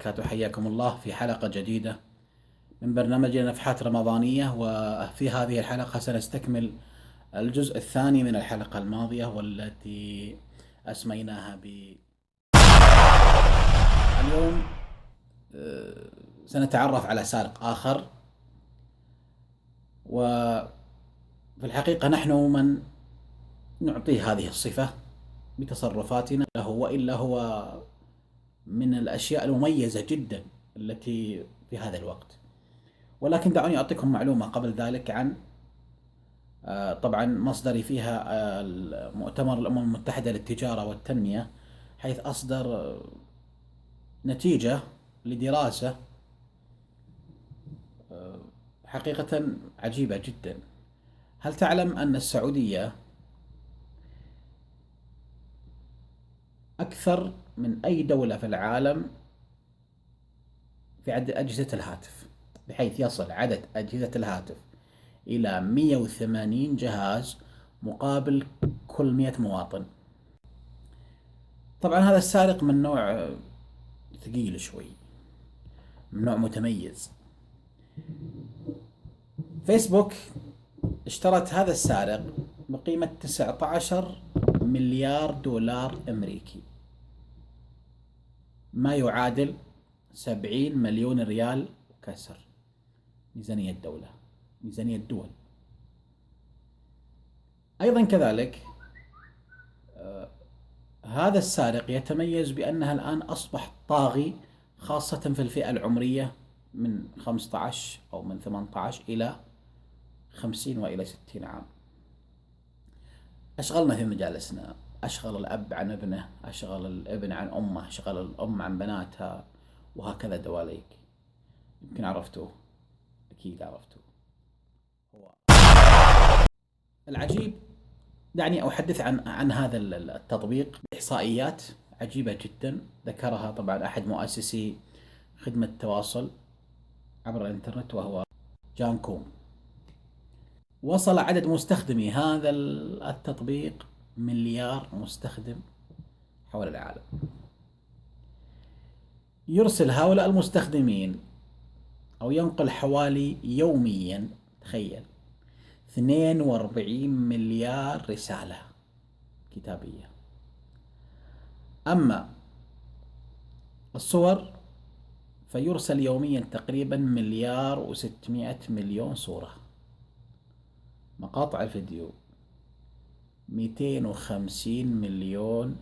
وبركاته. حياكم الله في حلقة جديدة من برنامجنا نفحات رمضانية، وفي هذه الحلقة سنستكمل الجزء الثاني من الحلقة الماضية والتي أسميناها اليوم سنتعرف على سارق آخر، وفي الحقيقة نحن من نعطيه هذه الصفة بتصرفاتنا له، وإلا هو من الأشياء المميزة جدا التي في هذا الوقت. ولكن دعوني أعطيكم معلومة قبل ذلك عن طبعا مصدري فيها مؤتمر الأمم المتحدة للتجارة والتنمية، حيث أصدر نتيجة لدراسة حقيقة عجيبة جدا. هل تعلم أن السعودية أكثر من أي دولة في العالم في عدد أجهزة الهاتف، بحيث يصل عدد أجهزة الهاتف إلى 180 جهاز مقابل كل 100 مواطن؟ طبعا هذا السارق من نوع ثقيل شوي، من نوع متميز. فيسبوك اشترت هذا السارق بقيمة 19 مليار دولار أمريكي، ما يعادل 70 مليون ريال وكسر، ميزانية الدولة، ميزانية الدول. أيضا كذلك هذا السارق يتميز بأنها الآن أصبح طاغي، خاصة في الفئة العمرية من 15 أو من 18 إلى 50 وإلى 60 عام. أشغلنا في مجالسنا، أشغل الأب عن ابنه، أشغل الابن عن أمه، أشغل الأم عن بناتها، وهكذا دواليك. يمكن عرفتوه، أكيد عرفتوه. هو العجيب، دعني أحدث عن هذا التطبيق بإحصائيات عجيبة جدا ذكرها طبعا أحد مؤسسي خدمة التواصل عبر الإنترنت، وهو جان كوم. وصل عدد مستخدمي هذا التطبيق مليار مستخدم حول العالم. يرسل هؤلاء المستخدمين أو ينقل حوالي يوميا، تخيل، 42 مليار رسالة كتابية. أما الصور فيرسل يوميا تقريبا مليار و600 مليون صورة. مقاطع الفيديو 250 مليون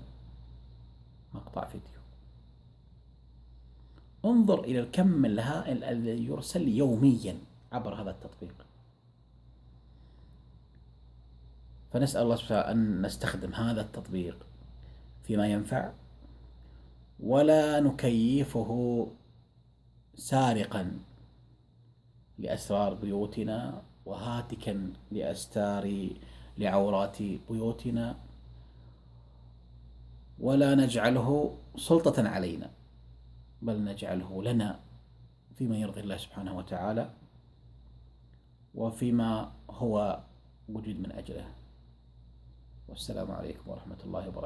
مقطع فيديو. انظر إلى الكم الهائل الذي يرسل يوميا عبر هذا التطبيق. فنسأل الله سبحانه أن نستخدم هذا التطبيق فيما ينفع، ولا نكيفه سارقا لأسرار بيوتنا وهاتكا لأستار لعورات بيوتنا، ولا نجعله سلطة علينا، بل نجعله لنا فيما يرضي الله سبحانه وتعالى وفيما هو وجود من أجله. والسلام عليكم ورحمة الله وبركاته.